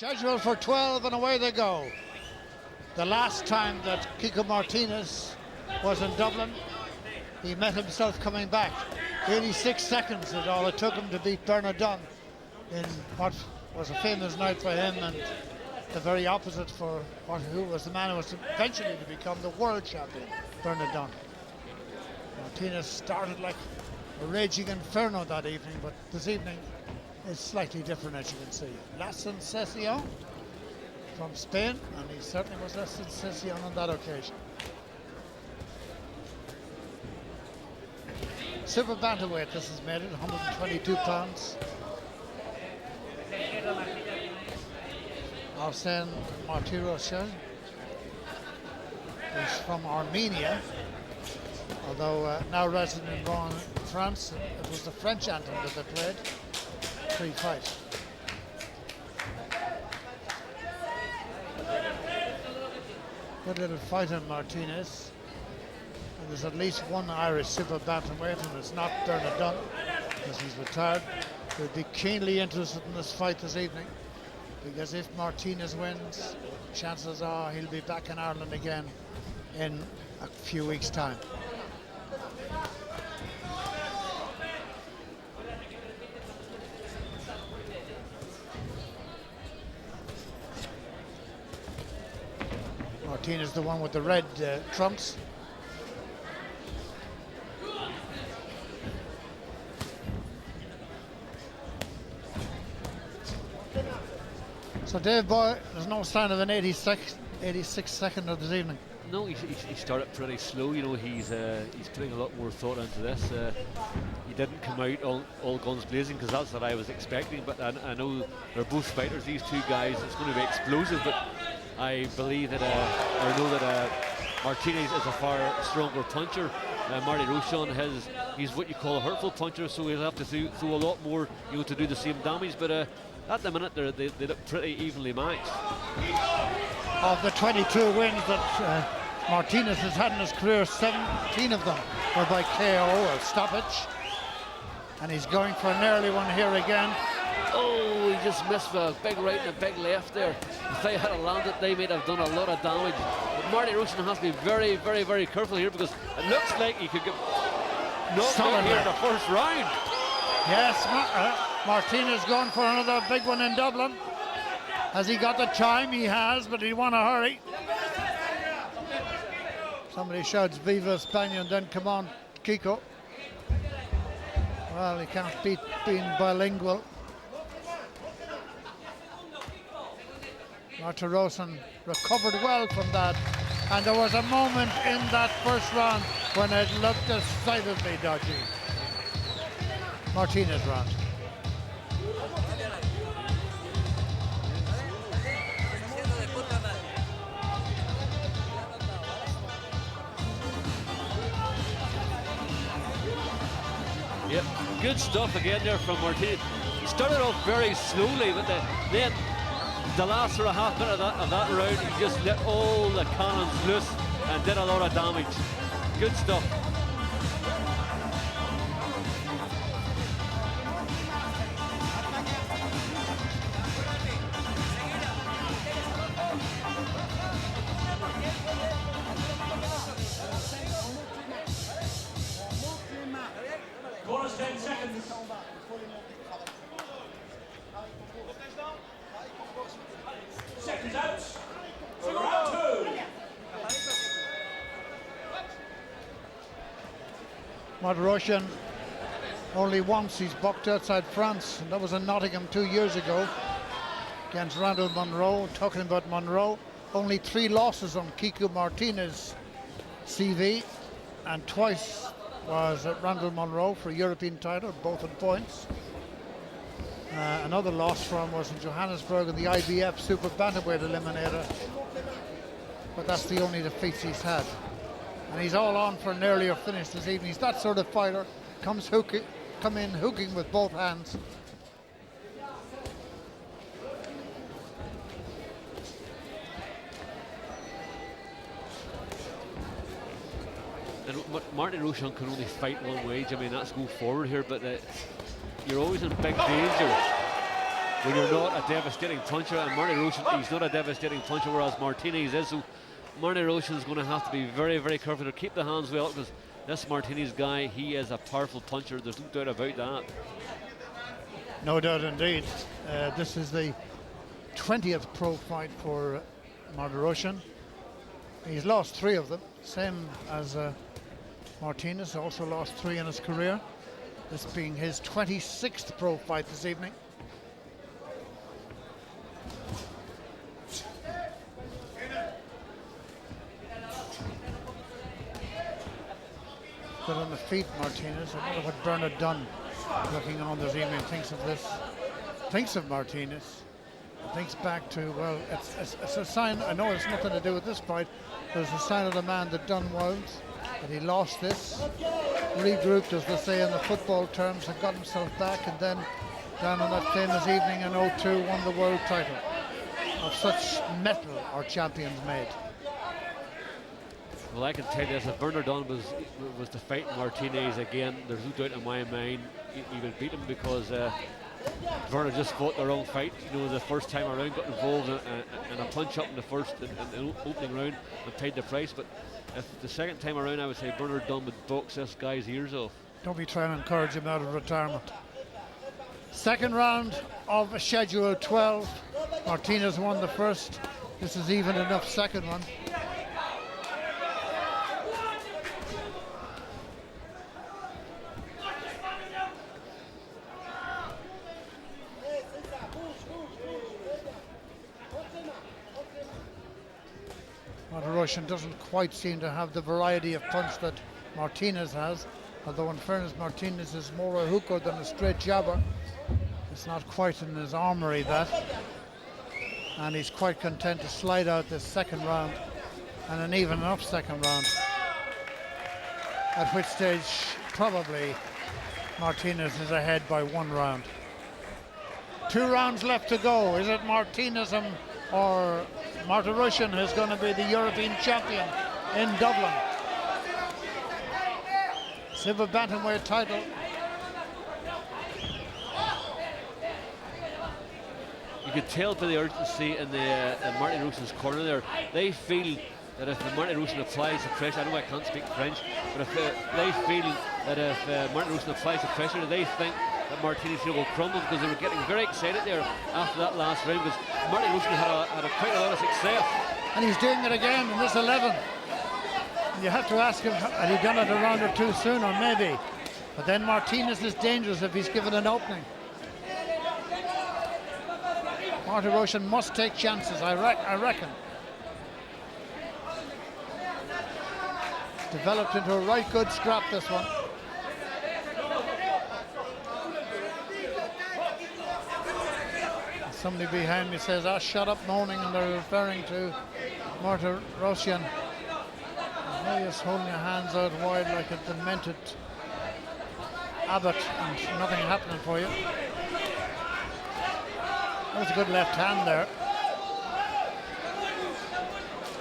Scheduled for 12 and away they go. The last time that Kiko Martinez was in Dublin, he met himself coming back. 86 seconds is all it took him to beat Bernard Dunn in what was a famous night for him, and the very opposite for who was the man who was eventually to become the world champion, Bernard Dunn. Martinez started like a raging inferno that evening, but this evening is slightly different, as you can see. La Sensacion from Spain, and he certainly was La Sensacion on that occasion. Super bantamweight, this is made at 122 pounds. Arsen Martirosyan is from Armenia, although now resident in Rouen, France. It was the French anthem that they played pre-fight. Good little fight in Martinez. And there's at least one Irish super bantamweight, and it's not Bernard Dunn, because he's retired. We'll be keenly interested in this fight this evening, because if Martinez wins, chances are he'll be back in Ireland again in a few weeks' time. Martinez, the one with the red trunks. So Dave Boy, there's no sign of an 86 second of this evening. No, he started pretty slow. You know, he's putting a lot more thought into this. He didn't come out all guns blazing, because that's what I was expecting. But I know they're both fighters. These two guys, it's going to be explosive. But I believe that, I know that Martinez is a far stronger puncher. Martirosyan he's what you call a hurtful puncher, so he'll have to throw a lot more, you know, to do the same damage. But at the minute, they look pretty evenly matched. Of the 22 wins that Martinez has had in his career, 17 of them were by KO or stoppage. And he's going for an early one here again. Oh, he just missed a big right and a big left there. If they had landed, they might have done a lot of damage. But Martirosyan has to be very, very, very careful here, because it looks like he could get knocked out here in the first round. Yes, Martinez going for another big one in Dublin. Has he got the time? He has, but he want to hurry. Somebody shouts Viva España, and then come on, Kiko. Well, he can't beat being bilingual. Martirosyan recovered well from that, and there was a moment in that first round when it looked decidedly dodgy. Martinez round. Yep, good stuff again there from Martinez. He started off very slowly, but then the last sort of half minute of that round, he just let all the cannons loose and did a lot of damage. Good stuff. Bonus 10 seconds. Seconds out. For round two. Martirosyan only once he's boxed outside France, and that was in Nottingham 2 years ago against Randall Munro. Talking about Munro, only 3 losses on Kiko Martinez CV, and twice was at Randall Munro for a European title, both in points. Another loss for him was in Johannesburg in the IBF Super Bantamweight Eliminator, but that's the only defeats he's had. And he's all on for an earlier finish this evening. He's that sort of fighter, come in hooking with both hands. And Martirosyan can only fight one way. I mean, that's go forward here, but you're always in big danger. when you're not a devastating puncher, and Martirosyan, he's not a devastating puncher, whereas Martinez is. So Martirosyan is going to have to be very, very careful to keep the hands well, because this Martinez guy, he is a powerful puncher. There's no doubt about that. No doubt indeed. This is the 20th pro fight for Martirosyan. He's lost 3 of them, same as Martinez, also lost 3 in his career. This being his 26th pro fight this evening. Good on the feet, Martinez. I wonder what Bernard Dunn, looking on this evening, thinks of this. Thinks of Martinez. Thinks back to, well, it's a sign. I know it's nothing to do with this fight, but it's a sign of the man that Dunn was, that he lost this, regrouped, as they say in the football terms, and got himself back, and then down on that famous evening in '02 won the world title. Of such metal are champions made. Well, I can tell you this, if Bernard Dunn was to fight Martinez again, there's no doubt in my mind he would beat him, because Bernard just fought the wrong fight. You know, the first time around, got involved in a punch up in the first in the opening round and paid the price. But if the second time around, I would say Bernard Dunn would box this guy's ears off. Don't be trying to encourage him out of retirement. Second round of schedule 12. Martinez won the first. This is even enough second one. Martirosyan doesn't quite seem to have the variety of punch that Martinez has, although in fairness Martinez is more a hooker than a straight jabber. It's not quite in his armory, that, and he's quite content to slide out this second round, and an even enough second round, at which stage probably Martinez is ahead by 1 round. 2 rounds left to go. Is it Martinez or Martirosyan who's going to be the European champion in Dublin? Silver bantamweight title. You could tell by the urgency in Martirosyan's corner there. They feel that if Martirosyan applies the pressure, I know I can't speak French, but if they feel that if Martirosyan applies the pressure, they think that Martinez will crumble, because they were getting very excited there after that last round, because Martirosyan had quite a lot of success. And he's doing it again in this 11. And you have to ask him, had he done it a round or 2 sooner? Maybe. But then Martinez is dangerous if he's given an opening. Martirosyan must take chances, I reckon. Developed into a right good scrap, this one. Somebody behind me says, shut up moaning, and they're referring to Martirosyan. He is holding your hands out wide like a demented abbot, and nothing happening for you. That was a good left hand there.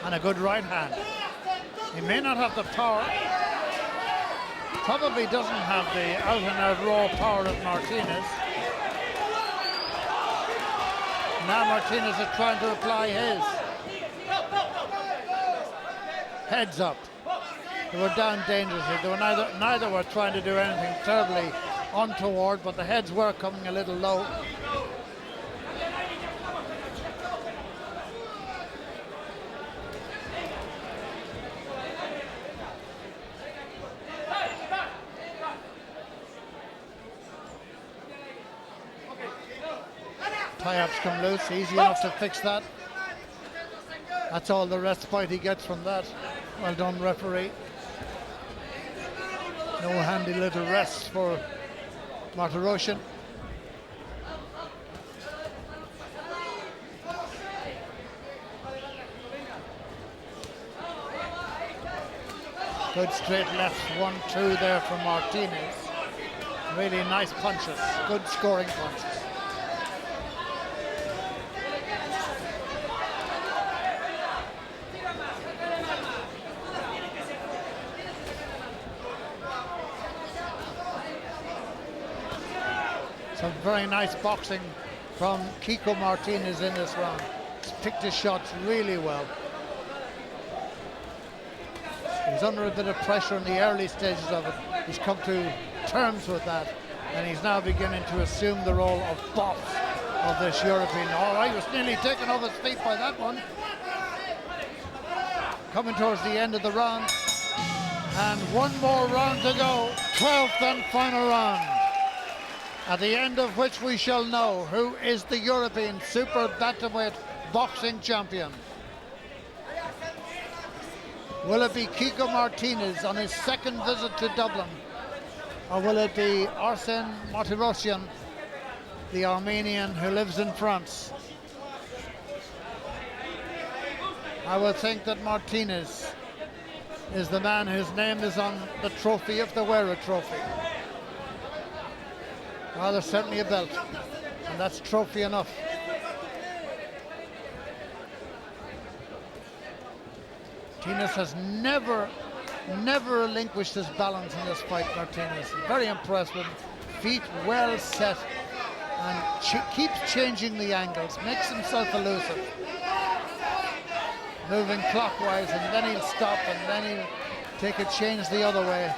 And a good right hand. He may not have the power. Probably doesn't have the out-and-out raw power of Martinez. Now Martinez is trying to apply his. Heads up. They were down dangerously. They were neither were trying to do anything terribly untoward, but the heads were coming a little low. Tie-ups come loose, easy enough to fix that. That's all the respite he gets from that. Well done, referee. No handy little rest for Martirosyan. Good straight left, 1-2 there from Martinez. Really nice punches, good scoring punches. Some very nice boxing from Kiko Martinez in this round. He's picked his shots really well. He's under a bit of pressure in the early stages of it. He's come to terms with that, and he's now beginning to assume the role of boss of this European. All right, he was nearly taken off his feet by that one. Coming towards the end of the round, and one more round to go, 12th and final round, at the end of which we shall know who is the European Super Bantamweight boxing champion. Will it be Kiko Martinez on his second visit to Dublin, or will it be Arsen Martirosyan, the Armenian who lives in France? I would think that Martinez is the man whose name is on the trophy if there were a trophy. Well, there's certainly a belt, and that's trophy enough. Martinez has never relinquished his balance in this fight, Martinez. Very impressed with feet well set, and keeps changing the angles, makes himself elusive. Moving clockwise, and then he'll stop, and then he'll take a change the other way.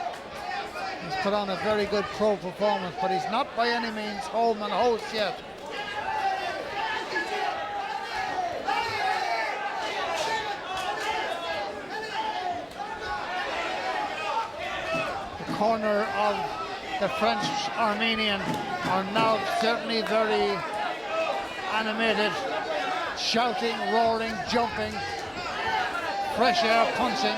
He's put on a very good pro performance, but he's not by any means home and host yet. The corner of the French Armenian are now certainly very animated, shouting, roaring, jumping, fresh air punching,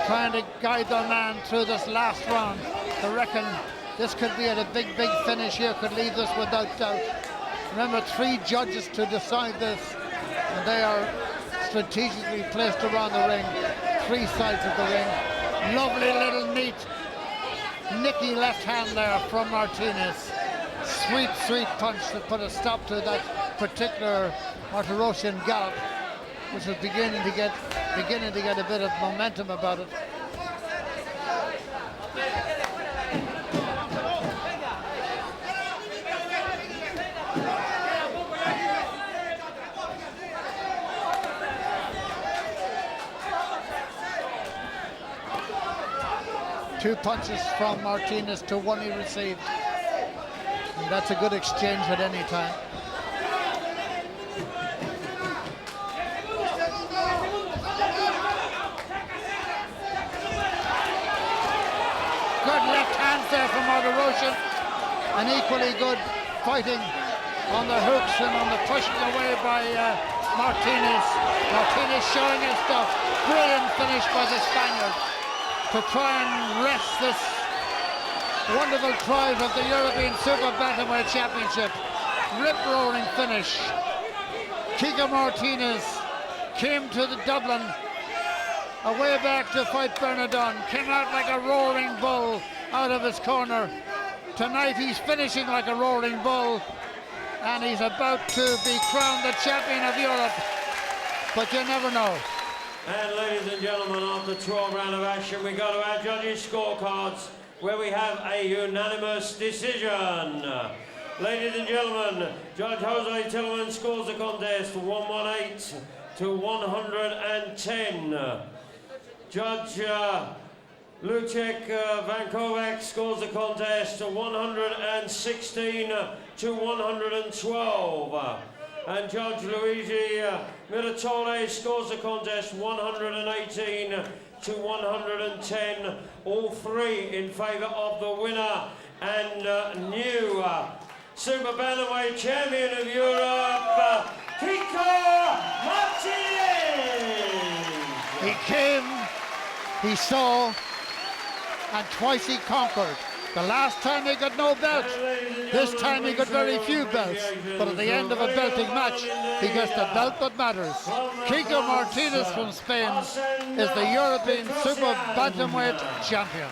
trying to guide their man through this last round. I reckon this could be at a big finish here, could leave this without doubt. Remember, 3 judges to decide this, and they are strategically placed around the ring, 3 sides of the ring. Lovely little neat nicky left hand there from Martinez. Sweet punch that put a stop to that particular Martirosyan gallop, which is beginning to get a bit of momentum about it. Two punches from Martinez to one he received. And that's a good exchange at any time. Good left hand there from Martirosyan. And equally good fighting on the hooks and on the pushing away by Martinez. Martinez showing his stuff. Brilliant finish by the Spaniard to try and wrest this wonderful prize of the European Super Bantamweight Championship. Rip-roaring finish. Kiko Martinez came to the Dublin away back to fight Bernardon, came out like a roaring bull out of his corner. Tonight he's finishing like a roaring bull, and he's about to be crowned the champion of Europe, but you never know. And ladies and gentlemen, after 12 round of action, we go to our judges' scorecards, where we have a unanimous decision. Ladies and gentlemen, Judge Jose Tillman scores the contest 118 to 110. Judge Lucek Vankovac scores the contest 116 to 112. And Judge Luigi Miratore scores the contest 118 to 110. All 3 in favour of the winner and new Super Bantamweight Champion of Europe, Kiko Martinez. He came, he saw, and twice he conquered. The last time he got no belt. This time he got very few belts. But at the end of a belting match, he gets the belt that matters. Kiko Martinez from Spain is the European Super Bantamweight Champion.